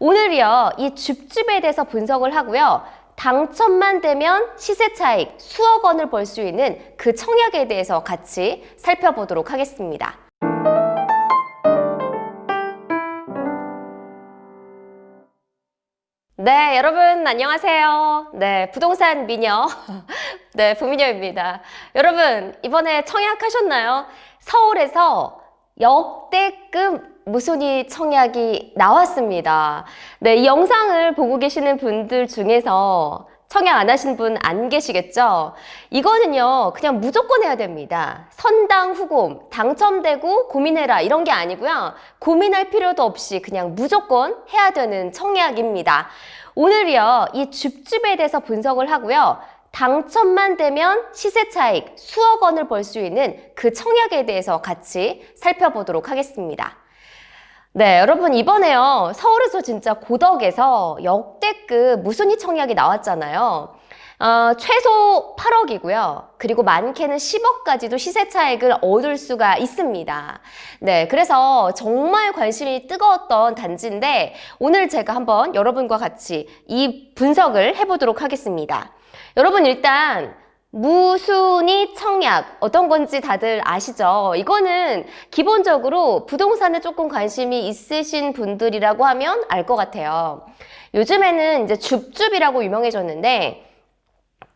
오늘이요, 이 줍줍에 대해서 분석을 하고요. 당첨만 되면 시세 차익 수억 원을 벌 수 있는 그 청약에 대해서 같이 살펴보도록 하겠습니다. 네, 여러분 안녕하세요. 네, 부동산 미녀. 네, 부미녀입니다. 여러분, 이번에 청약하셨나요? 서울에서 역대급 무순위 청약이 나왔습니다. 네, 이 영상을 보고 계시는 분들 중에서 청약 안 하신 분 안 계시겠죠? 이거는요, 그냥 무조건 해야 됩니다. 선당 후곰, 당첨되고 고민해라 이런 게 아니고요. 고민할 필요도 없이 그냥 무조건 해야 되는 청약입니다. 오늘이요, 이 줍줍에 대해서 분석을 하고요. 당첨만 되면 시세 차익 수억 원을 벌 수 있는 그 청약에 대해서 같이 살펴보도록 하겠습니다. 네, 여러분 이번에요. 서울에서 진짜 고덕에서 역대급 무순위 청약이 나왔잖아요. 최소 8억이고요. 그리고 많게는 10억까지도 시세 차익을 얻을 수가 있습니다. 네, 그래서 정말 관심이 뜨거웠던 단지인데 오늘 제가 한번 여러분과 같이 이 분석을 해보도록 하겠습니다. 여러분 일단 무순위 청약 어떤 건지 다들 아시죠? 이거는 기본적으로 부동산에 조금 관심이 있으신 분들이라고 하면 알 것 같아요. 요즘에는 이제 줍줍이라고 유명해졌는데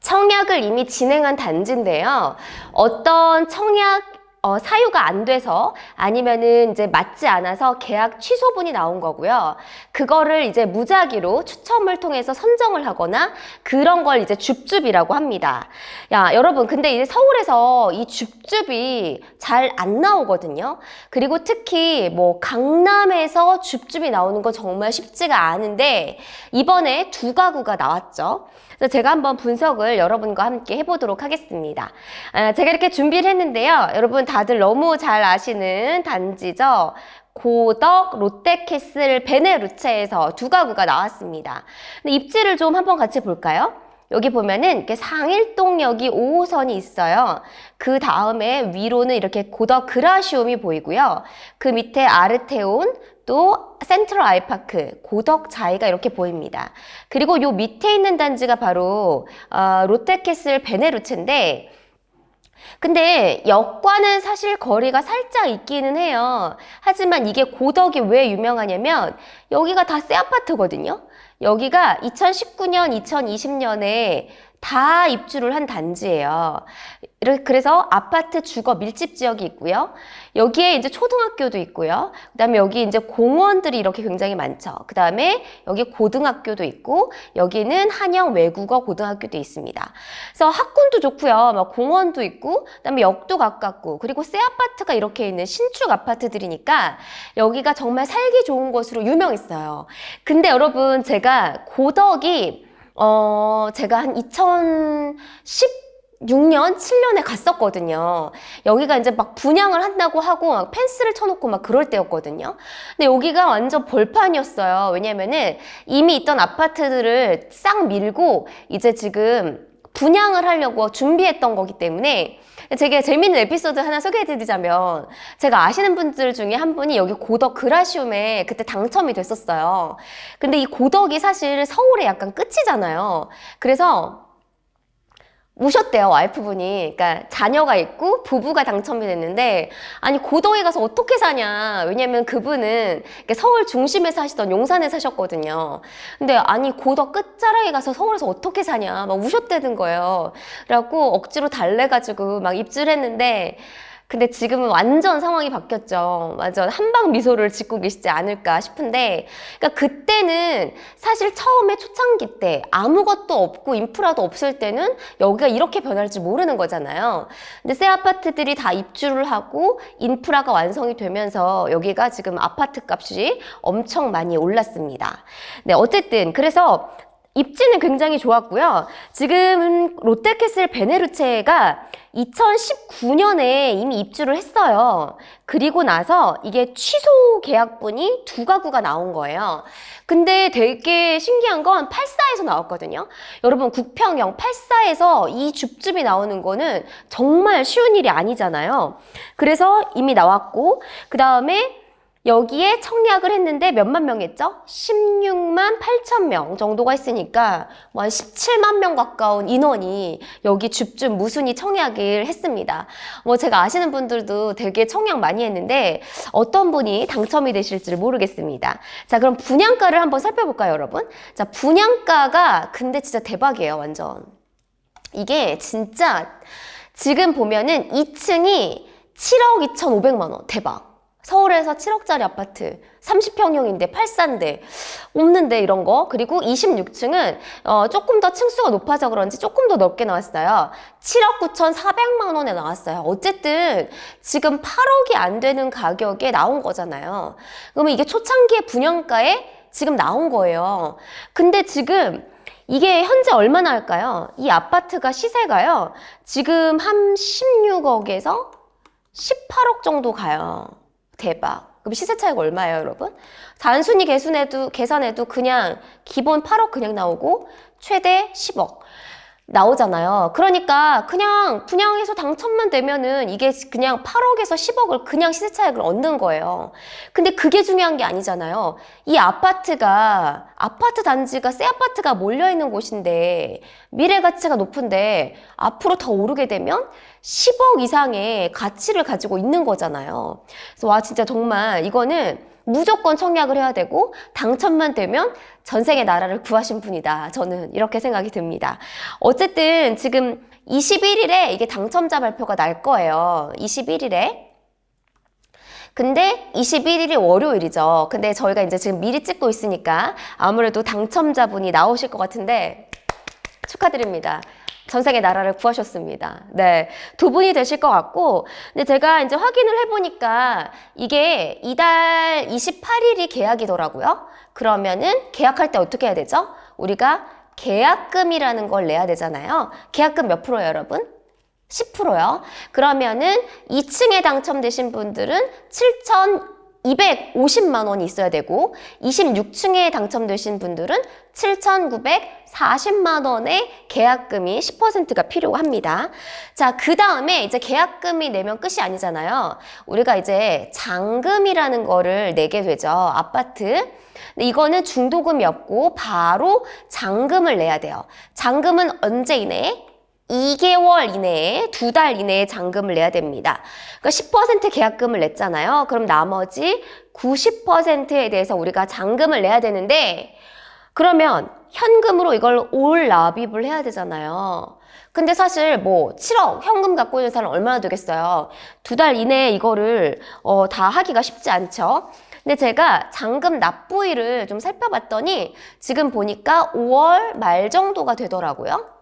청약을 이미 진행한 단지인데요. 어떤 청약 사유가 안 돼서 아니면은 이제 맞지 않아서 계약 취소분이 나온 거고요. 그거를 이제 무작위로 추첨을 통해서 선정을 하거나 그런 걸 이제 줍줍이라고 합니다. 야, 여러분, 근데 이제 서울에서 이 줍줍이 잘 안 나오거든요. 그리고 특히 뭐 강남에서 줍줍이 나오는 건 정말 쉽지가 않은데 이번에 두 가구가 나왔죠. 그래서 제가 한번 분석을 여러분과 함께 해보도록 하겠습니다. 제가 이렇게 준비를 했는데요. 여러분 다들 너무 잘 아시는 단지죠. 고덕 롯데캐슬 베네루체에서 두 가구가 나왔습니다. 근데 입지를 좀 한번 같이 볼까요? 여기 보면은 이렇게 상일동역이 5호선이 있어요. 그 다음에 위로는 이렇게 고덕 그라시움이 보이고요. 그 밑에 아르테온, 또 센트럴 아이파크, 고덕 자이가 이렇게 보입니다. 그리고 요 밑에 있는 단지가 바로 롯데캐슬 베네루체인데 근데 역과는 사실 거리가 살짝 있기는 해요. 하지만 이게 고덕이 왜 유명하냐면 여기가 다 새 아파트거든요. 여기가 2019년, 2020년에 다 입주를 한 단지예요. 그래서 아파트 주거 밀집 지역이 있고요. 여기에 이제 초등학교도 있고요. 그 다음에 여기 이제 공원들이 이렇게 굉장히 많죠. 그 다음에 여기 고등학교도 있고, 여기는 한영 외국어 고등학교도 있습니다. 그래서 학군도 좋고요. 막 공원도 있고, 그 다음에 역도 가깝고, 그리고 새 아파트가 이렇게 있는 신축 아파트들이니까 여기가 정말 살기 좋은 곳으로 유명했어요. 근데 여러분, 제가 고덕이 제가 한 2016년, 7년에 갔었거든요. 여기가 이제 막 분양을 한다고 하고 막 펜스를 쳐놓고 막 그럴 때였거든요. 근데 여기가 완전 벌판이었어요. 왜냐면은 이미 있던 아파트들을 싹 밀고 이제 지금 분양을 하려고 준비했던 거기 때문에 되게 재밌는 에피소드 하나 소개해드리자면 제가 아시는 분들 중에 한 분이 여기 고덕 그라시움에 그때 당첨이 됐었어요. 근데 이 고덕이 사실 서울의 약간 끝이잖아요. 그래서 우셨대요, 와이프분이. 그러니까 자녀가 있고 부부가 당첨이 됐는데 아니 고덕에 가서 어떻게 사냐. 왜냐면 그분은 서울 중심에 사시던 용산에 사셨거든요. 근데 아니 고덕 끝자락에 가서 서울에서 어떻게 사냐 막 우셨대는 거예요. 그래갖고 억지로 달래가지고 막 입주를 했는데 근데 지금은 완전 상황이 바뀌었죠. 완전 한방 미소를 짓고 계시지 않을까 싶은데 그러니까 그때는 사실 처음에 초창기 때 아무것도 없고 인프라도 없을 때는 여기가 이렇게 변할지 모르는 거잖아요. 근데 새 아파트들이 다 입주를 하고 인프라가 완성이 되면서 여기가 지금 아파트 값이 엄청 많이 올랐습니다. 네, 어쨌든 그래서 입지는 굉장히 좋았고요. 지금 롯데캐슬 베네루체가 2019년에 이미 입주를 했어요. 그리고 나서 이게 취소 계약분이 두 가구가 나온 거예요. 근데 되게 신기한 건 84에서 나왔거든요. 여러분 국평형 84에서 이 줍줍이 나오는 거는 정말 쉬운 일이 아니잖아요. 그래서 이미 나왔고 그 다음에 여기에 청약을 했는데 몇만 명 했죠? 16만 8천 명 정도가 있으니까 뭐 한 17만 명 가까운 인원이 여기 줍줍 무순히 청약을 했습니다. 뭐 제가 아시는 분들도 되게 청약 많이 했는데 어떤 분이 당첨이 되실지 모르겠습니다. 자, 그럼 분양가를 한번 살펴볼까요, 여러분? 자, 분양가가 근데 진짜 대박이에요, 완전. 이게 진짜 지금 보면은 2층이 7억 2,500만 원. 대박. 서울에서 7억짜리 아파트 30평형인데 8산대 없는데 이런 거. 그리고 26층은 조금 더 층수가 높아서 그런지 조금 더 넓게 나왔어요. 7억 9,400만 원에 나왔어요. 어쨌든 지금 8억이 안 되는 가격에 나온 거잖아요. 그러면 이게 초창기의 분양가에 지금 나온 거예요. 근데 지금 이게 현재 얼마나 할까요? 이 아파트가 시세가요. 지금 한 16억에서 18억 정도 가요. 대박. 그럼 시세 차이가 얼마예요, 여러분? 단순히 계산해도 그냥 기본 8억 그냥 나오고 최대 10억 나오잖아요. 그러니까 그냥 분양해서 당첨만 되면은 이게 그냥 8억에서 10억을 그냥 시세 차익을 얻는 거예요. 근데 그게 중요한 게 아니잖아요. 이 아파트 단지가 새 아파트가 몰려있는 곳인데 미래 가치가 높은데 앞으로 더 오르게 되면 10억 이상의 가치를 가지고 있는 거잖아요. 그래서 와, 진짜 정말 이거는 무조건 청약을 해야 되고 당첨만 되면 전생의 나라를 구하신 분이다. 저는 이렇게 생각이 듭니다. 어쨌든 지금 21일에 이게 당첨자 발표가 날 거예요. 21일에. 근데 21일이 월요일이죠. 근데 저희가 이제 지금 미리 찍고 있으니까 아무래도 당첨자분이 나오실 것 같은데 축하드립니다. 전생의 나라를 구하셨습니다. 네. 2분이 되실 것 같고, 근데 제가 이제 확인을 해보니까 이게 이달 28일이 계약이더라고요. 그러면은 계약할 때 어떻게 해야 되죠? 우리가 계약금이라는 걸 내야 되잖아요. 계약금 몇 프로예요, 여러분? 10%요. 그러면은 2층에 당첨되신 분들은 7,250만 원이 있어야 되고 26층에 당첨되신 분들은 7,940만 원의 계약금이 10%가 필요합니다. 자, 그 다음에 이제 계약금이 내면 끝이 아니잖아요. 우리가 이제 잔금이라는 거를 내게 되죠. 아파트. 근데 이거는 중도금이 없고 바로 잔금을 내야 돼요. 잔금은 언제 이내? 2개월 이내에 2달 이내에 잔금을 내야 됩니다. 그러니까 10% 계약금을 냈잖아요. 그럼 나머지 90%에 대해서 우리가 잔금을 내야 되는데 그러면 현금으로 이걸 올 납입을 해야 되잖아요. 근데 사실 뭐 7억 현금 갖고 있는 사람 얼마나 되겠어요. 2달 이내에 이거를 다 하기가 쉽지 않죠. 근데 제가 잔금 납부일을 좀 살펴봤더니 지금 보니까 5월 말 정도가 되더라고요.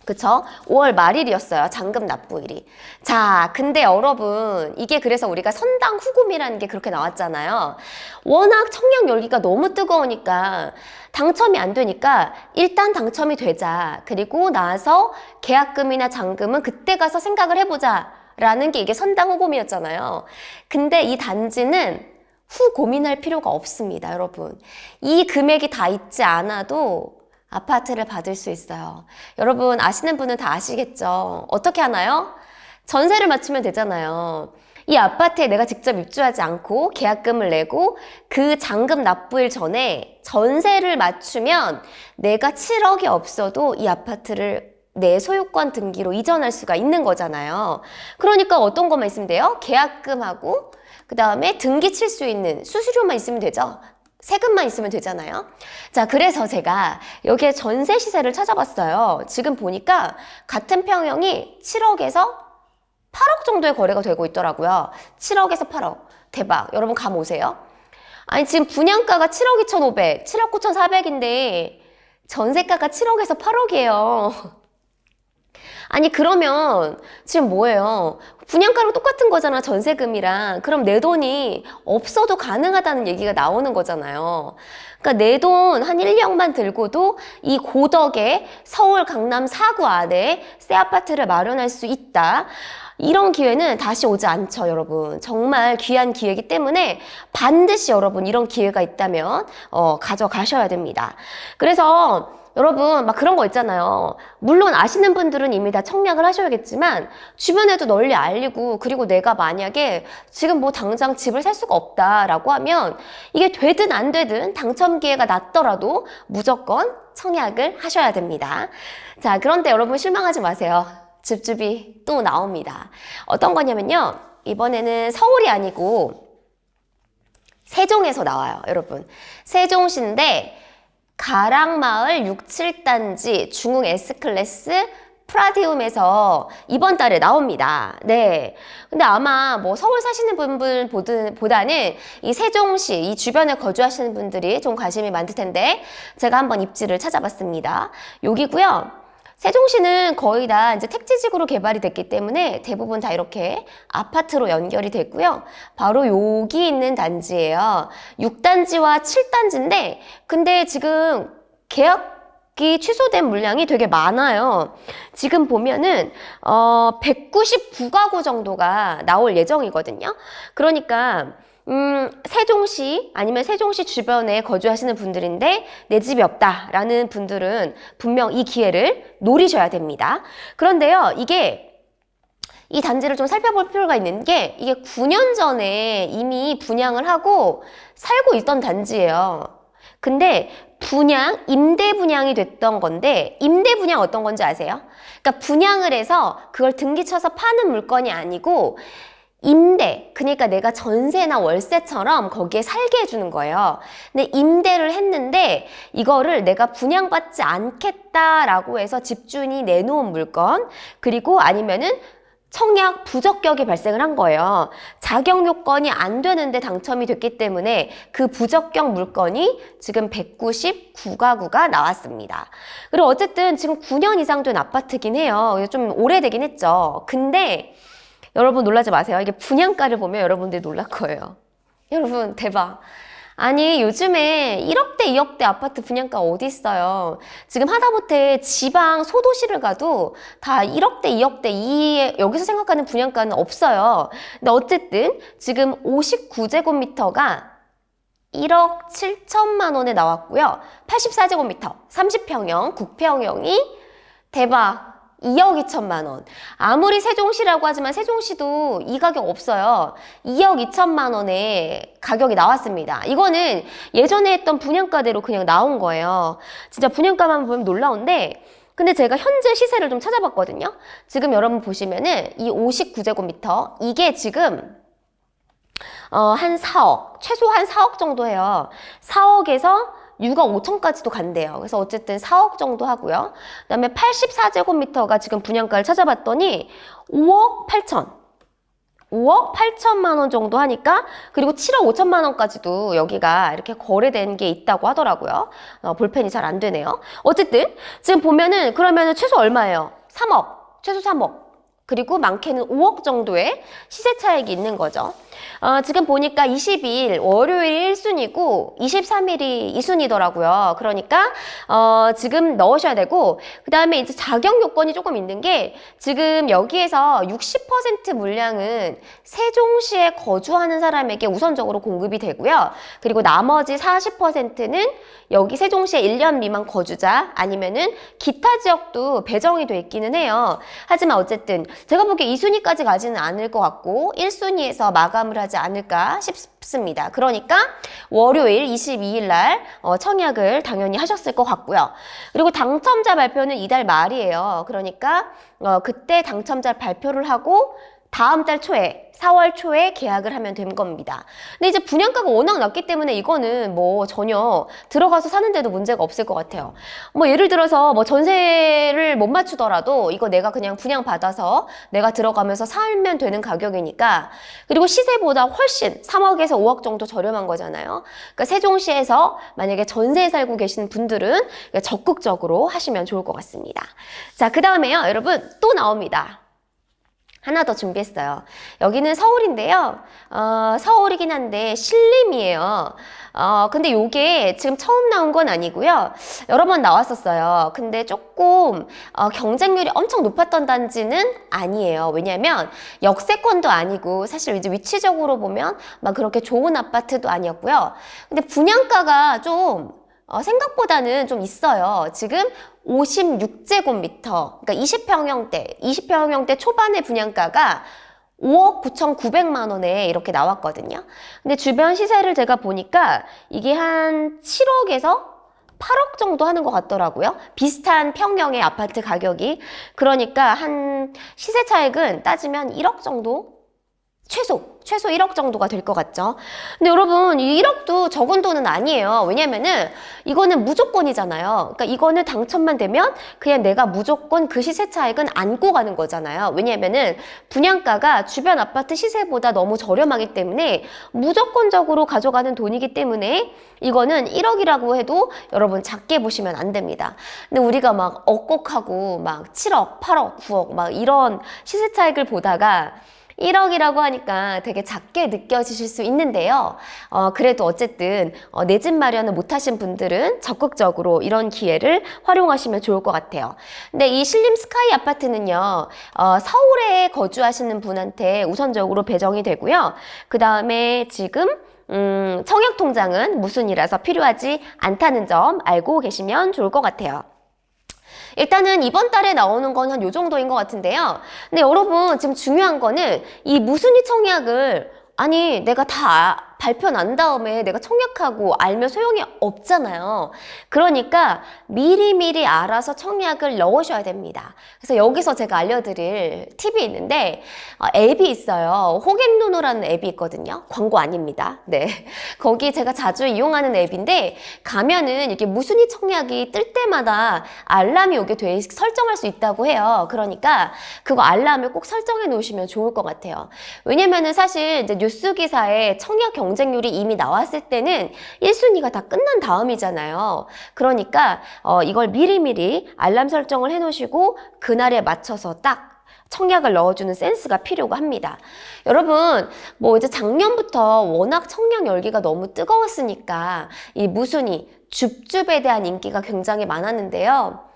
그쵸? 5월 말일이었어요. 잔금 납부일이. 자, 근데 여러분 이게 그래서 우리가 선당 후금이라는 게 그렇게 나왔잖아요. 워낙 청약 열기가 너무 뜨거우니까 당첨이 안 되니까 일단 당첨이 되자. 그리고 나서 계약금이나 잔금은 그때 가서 생각을 해보자 라는 게 이게 선당 후금이었잖아요. 근데 이 단지는 후 고민할 필요가 없습니다, 여러분. 이 금액이 다 있지 않아도 아파트를 받을 수 있어요. 여러분 아시는 분은 다 아시겠죠? 어떻게 하나요? 전세를 맞추면 되잖아요. 이 아파트에 내가 직접 입주하지 않고 계약금을 내고 그 잔금 납부일 전에 전세를 맞추면 내가 7억이 없어도 이 아파트를 내 소유권 등기로 이전할 수가 있는 거잖아요. 그러니까 어떤 것만 있으면 돼요? 계약금하고 그 다음에 등기 칠 수 있는 수수료만 있으면 되죠. 세금만 있으면 되잖아요. 자, 그래서 제가 여기에 전세 시세를 찾아봤어요. 지금 보니까 같은 평형이 7억에서 8억 정도의 거래가 되고 있더라고요. 7억에서 8억. 대박. 여러분 감 오세요? 아니 지금 분양가가 7억 2,500, 7억 9,400인데 전세가가 7억에서 8억이에요. 아니 그러면 지금 뭐예요? 분양가랑 똑같은 거잖아, 전세금이랑. 그럼 내 돈이 없어도 가능하다는 얘기가 나오는 거잖아요. 그러니까 내 돈 한 1억만 들고도 이 고덕에 서울 강남 4구 안에 새 아파트를 마련할 수 있다. 이런 기회는 다시 오지 않죠, 여러분. 정말 귀한 기회이기 때문에 반드시 여러분 이런 기회가 있다면 가져가셔야 됩니다. 그래서 여러분 막 그런 거 있잖아요. 물론 아시는 분들은 이미 다 청약을 하셔야겠지만 주변에도 널리 알리고, 그리고 내가 만약에 지금 뭐 당장 집을 살 수가 없다라고 하면 이게 되든 안 되든 당첨 기회가 낮더라도 무조건 청약을 하셔야 됩니다. 자, 그런데 여러분 실망하지 마세요. 줍줍이 또 나옵니다. 어떤 거냐면요, 이번에는 서울이 아니고 세종에서 나와요, 여러분. 세종시인데 가락마을 6, 7단지 중흥 S클래스 프라디움에서 이번 달에 나옵니다. 네. 근데 아마 뭐 서울 사시는 분들보다는 이 세종시, 이 주변에 거주하시는 분들이 좀 관심이 많을 텐데 제가 한번 입지를 찾아봤습니다. 여기고요. 세종시는 거의 다 이제 택지지구로 개발이 됐기 때문에 대부분 다 이렇게 아파트로 연결이 됐고요. 바로 여기 있는 단지예요. 6단지와 7단지인데 근데 지금 계약이 취소된 물량이 되게 많아요. 지금 보면은 199가구 정도가 나올 예정이거든요. 그러니까 세종시 아니면 세종시 주변에 거주하시는 분들인데 내 집이 없다라는 분들은 분명 이 기회를 노리셔야 됩니다. 그런데요, 이 단지를 좀 살펴볼 필요가 있는 게 이게 9년 전에 이미 분양을 하고 살고 있던 단지예요. 근데 임대 분양이 됐던 건데, 임대 분양 어떤 건지 아세요? 그러니까 분양을 해서 그걸 등기 쳐서 파는 물건이 아니고 임대, 그러니까 내가 전세나 월세처럼 거기에 살게 해주는 거예요. 근데 임대를 했는데 이거를 내가 분양받지 않겠다라고 해서 집주인이 내놓은 물건, 그리고 아니면은 청약 부적격이 발생을 한 거예요. 자격 요건이 안 되는데 당첨이 됐기 때문에 그 부적격 물건이 지금 199가구가 나왔습니다. 그리고 어쨌든 지금 9년 이상 된 아파트긴 해요. 좀 오래되긴 했죠. 근데 여러분 놀라지 마세요. 이게 분양가를 보면 여러분들이 놀랄 거예요. 여러분 대박. 아니 요즘에 1억대 2억대 아파트 분양가 어디 있어요. 지금 하다못해 지방 소도시를 가도 다 1억대 2억대 여기서 생각하는 분양가는 없어요. 근데 어쨌든 지금 59제곱미터가 1억 7천만 원에 나왔고요. 84제곱미터 30평형 국평형이 대박 2억 2천만 원. 아무리 세종시라고 하지만 세종시도 이 가격 없어요. 2억 2천만 원에 가격이 나왔습니다. 이거는 예전에 했던 분양가대로 그냥 나온 거예요. 진짜 분양가만 보면 놀라운데, 근데 제가 현재 시세를 좀 찾아봤거든요. 지금 여러분 보시면은 이 59제곱미터 이게 지금 한 4억, 최소한 4억 정도 해요. 4억에서 6억 5천까지도 간대요. 그래서 어쨌든 4억 정도 하고요. 그 다음에 84제곱미터가 지금 분양가를 찾아봤더니 5억 8천. 5억 8천만 원 정도 하니까, 그리고 7억 5천만 원까지도 여기가 이렇게 거래된 게 있다고 하더라고요. 볼펜이 잘 안 되네요. 어쨌든 지금 보면은 그러면은 최소 얼마예요? 3억. 최소 3억. 그리고 많게는 5억 정도의 시세 차익이 있는 거죠. 지금 보니까 22일 월요일 1순위고 23일이 2순위더라고요. 그러니까 지금 넣으셔야 되고, 그 다음에 이제 자격 요건이 조금 있는 게, 지금 여기에서 60% 물량은 세종시에 거주하는 사람에게 우선적으로 공급이 되고요. 그리고 나머지 40%는 여기 세종시에 1년 미만 거주자 아니면은 기타 지역도 배정이 돼 있기는 해요. 하지만 어쨌든 제가 보기에 2순위까지 가지는 않을 것 같고 1순위에서 마감을 하지 않을까 싶습니다. 그러니까 월요일 22일 날 청약을 당연히 하셨을 것 같고요. 그리고 당첨자 발표는 이달 말이에요. 그러니까 그때 당첨자 발표를 하고 다음 달 초에 4월 초에 계약을 하면 된 겁니다. 근데 이제 분양가가 워낙 낮기 때문에 이거는 뭐 전혀 들어가서 사는데도 문제가 없을 것 같아요. 뭐 예를 들어서 뭐 전세를 못 맞추더라도 이거 내가 그냥 분양받아서 내가 들어가면서 살면 되는 가격이니까, 그리고 시세보다 훨씬 3억에서 5억 정도 저렴한 거잖아요. 그러니까 세종시에서 만약에 전세에 살고 계신 분들은 적극적으로 하시면 좋을 것 같습니다. 자, 그 다음에요, 여러분 또 나옵니다. 하나 더 준비했어요. 여기는 서울인데요. 서울이긴 한데 신림이에요. 근데 요게 지금 처음 나온 건 아니고요. 여러 번 나왔었어요. 근데 조금 경쟁률이 엄청 높았던 단지는 아니에요. 왜냐면 역세권도 아니고 사실 이제 위치적으로 보면 막 그렇게 좋은 아파트도 아니었고요. 근데 분양가가 좀 생각보다는 좀 있어요. 지금 56제곱미터, 그러니까 20평형대 초반의 분양가가 5억 9,900만 원에 이렇게 나왔거든요. 근데 주변 시세를 제가 보니까 이게 한 7억에서 8억 정도 하는 것 같더라고요. 비슷한 평형의 아파트 가격이. 그러니까 한 시세 차익은 따지면 1억 정도? 최소 1억 정도가 될 것 같죠. 근데 여러분, 이 1억도 적은 돈은 아니에요. 왜냐면은 이거는 무조건이잖아요. 그러니까 이거는 당첨만 되면 그냥 내가 무조건 그 시세 차익은 안고 가는 거잖아요. 왜냐면은 분양가가 주변 아파트 시세보다 너무 저렴하기 때문에 무조건적으로 가져가는 돈이기 때문에 이거는 1억이라고 해도 여러분 작게 보시면 안 됩니다. 근데 우리가 막 억곡하고 막 7억, 8억, 9억 막 이런 시세 차익을 보다가 1억이라고 하니까 되게 작게 느껴지실 수 있는데요. 그래도 어쨌든 내 집 마련을 못하신 분들은 적극적으로 이런 기회를 활용하시면 좋을 것 같아요. 근데 이 신림 스카이 아파트는요, 서울에 거주하시는 분한테 우선적으로 배정이 되고요. 그 다음에 지금 청약통장은 무순이라서 필요하지 않다는 점 알고 계시면 좋을 것 같아요. 일단은 이번 달에 나오는 건 한 요 정도인 것 같은데요. 근데 여러분 지금 중요한 거는 이 무순위 청약을 아니 내가 다 발표 난 다음에 내가 청약하고 알면 소용이 없잖아요. 그러니까 미리미리 알아서 청약을 넣으셔야 됩니다. 그래서 여기서 제가 알려드릴 팁이 있는데 앱이 있어요. 호갱노노라는 앱이 있거든요. 광고 아닙니다. 네, 거기 제가 자주 이용하는 앱인데 가면은 이렇게 무순위 청약이 뜰 때마다 알람이 오게 설정할 수 있다고 해요. 그러니까 그거 알람을 꼭 설정해 놓으시면 좋을 것 같아요. 왜냐면은 사실 이제 뉴스 기사에 청약 경쟁률이 이미 나왔을 때는 1순위가 다 끝난 다음이잖아요. 그러니까 이걸 미리미리 알람 설정을 해 놓으시고 그날에 맞춰서 딱 청약을 넣어주는 센스가 필요가 합니다. 여러분, 뭐 이제 작년부터 워낙 청약 열기가 너무 뜨거웠으니까 이 무순위, 줍줍에 대한 인기가 굉장히 많았는데요.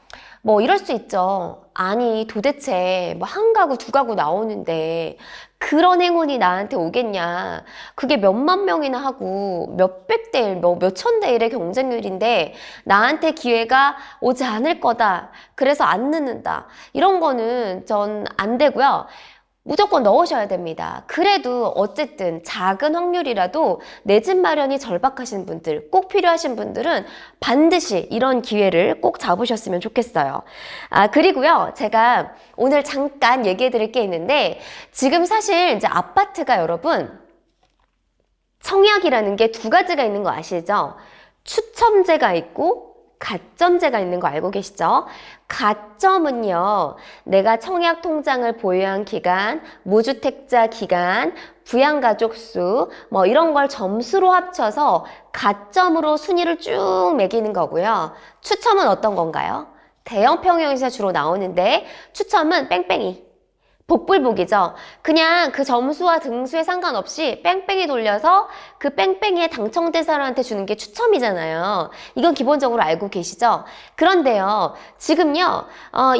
뭐 이럴 수 있죠. 아니 도대체 뭐 한 가구 두 가구 나오는데 그런 행운이 나한테 오겠냐. 그게 몇만 명이나 하고 몇백 대 1, 몇천 대 1의 경쟁률인데 나한테 기회가 오지 않을 거다. 그래서 안 넣는다. 이런 거는 전 안 되고요. 무조건 넣으셔야 됩니다. 그래도 어쨌든 작은 확률이라도 내 집 마련이 절박하신 분들, 꼭 필요하신 분들은 반드시 이런 기회를 꼭 잡으셨으면 좋겠어요. 그리고요, 제가 오늘 잠깐 얘기해 드릴 게 있는데, 지금 사실 이제 아파트가 여러분, 청약이라는 게 두 가지가 있는 거 아시죠? 추첨제가 있고, 가점제가 있는 거 알고 계시죠? 가점은요, 내가 청약 통장을 보유한 기간, 무주택자 기간, 부양가족 수, 뭐 이런 걸 점수로 합쳐서 가점으로 순위를 쭉 매기는 거고요. 추첨은 어떤 건가요? 대형 평형에서 주로 나오는데 추첨은 뺑뺑이. 복불복이죠. 그냥 그 점수와 등수에 상관없이 뺑뺑이 돌려서 그 뺑뺑이에 당첨된 사람한테 주는 게 추첨이잖아요. 이건 기본적으로 알고 계시죠? 그런데요, 지금요,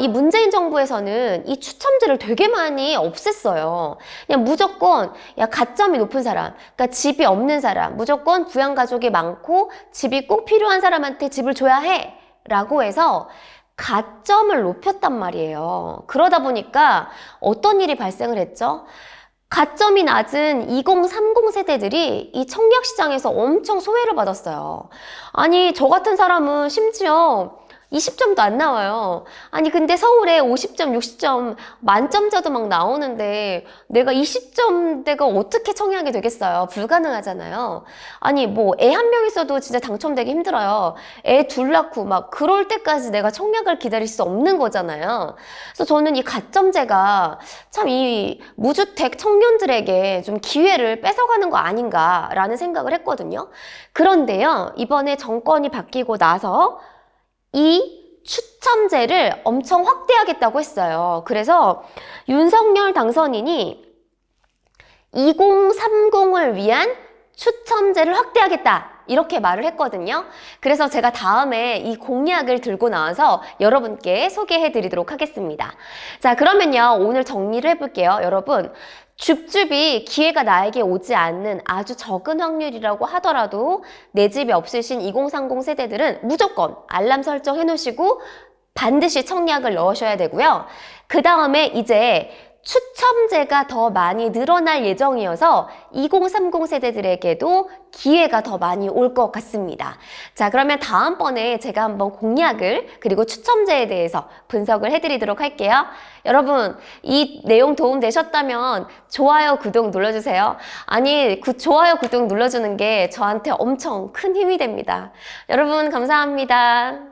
이 문재인 정부에서는 이 추첨제를 되게 많이 없앴어요. 그냥 무조건, 가점이 높은 사람, 그러니까 집이 없는 사람, 무조건 부양가족이 많고 집이 꼭 필요한 사람한테 집을 줘야 해. 라고 해서 가점을 높였단 말이에요. 그러다 보니까 어떤 일이 발생을 했죠? 가점이 낮은 2030 세대들이 이 청약 시장에서 엄청 소외를 받았어요. 아니, 저 같은 사람은 심지어 20점도 안 나와요. 아니 근데 서울에 50점, 60점 만점자도 막 나오는데 내가 20점대가 어떻게 청약이 되겠어요? 불가능하잖아요. 아니 뭐 애 한 명 있어도 진짜 당첨되기 힘들어요. 애 둘 낳고 막 그럴 때까지 내가 청약을 기다릴 수 없는 거잖아요. 그래서 저는 이 가점제가 참 이 무주택 청년들에게 좀 기회를 뺏어가는 거 아닌가라는 생각을 했거든요. 그런데요, 이번에 정권이 바뀌고 나서 이 추첨제를 엄청 확대하겠다고 했어요. 그래서 윤석열 당선인이 2030을 위한 추첨제를 확대하겠다. 이렇게 말을 했거든요. 그래서 제가 다음에 이 공약을 들고 나와서 여러분께 소개해 드리도록 하겠습니다. 자, 그러면요. 오늘 정리를 해볼게요. 여러분, 줍줍이 기회가 나에게 오지 않는 아주 적은 확률이라고 하더라도 내 집이 없으신 2030 세대들은 무조건 알람 설정 해놓으시고 반드시 청약을 넣으셔야 되고요. 그 다음에 이제 추첨제가 더 많이 늘어날 예정이어서 2030 세대들에게도 기회가 더 많이 올 것 같습니다. 자, 그러면 다음번에 제가 한번 공약을 그리고 추첨제에 대해서 분석을 해드리도록 할게요. 여러분, 이 내용 도움 되셨다면 좋아요, 구독 눌러주세요. 아니, 좋아요, 구독 눌러주는 게 저한테 엄청 큰 힘이 됩니다. 여러분, 감사합니다.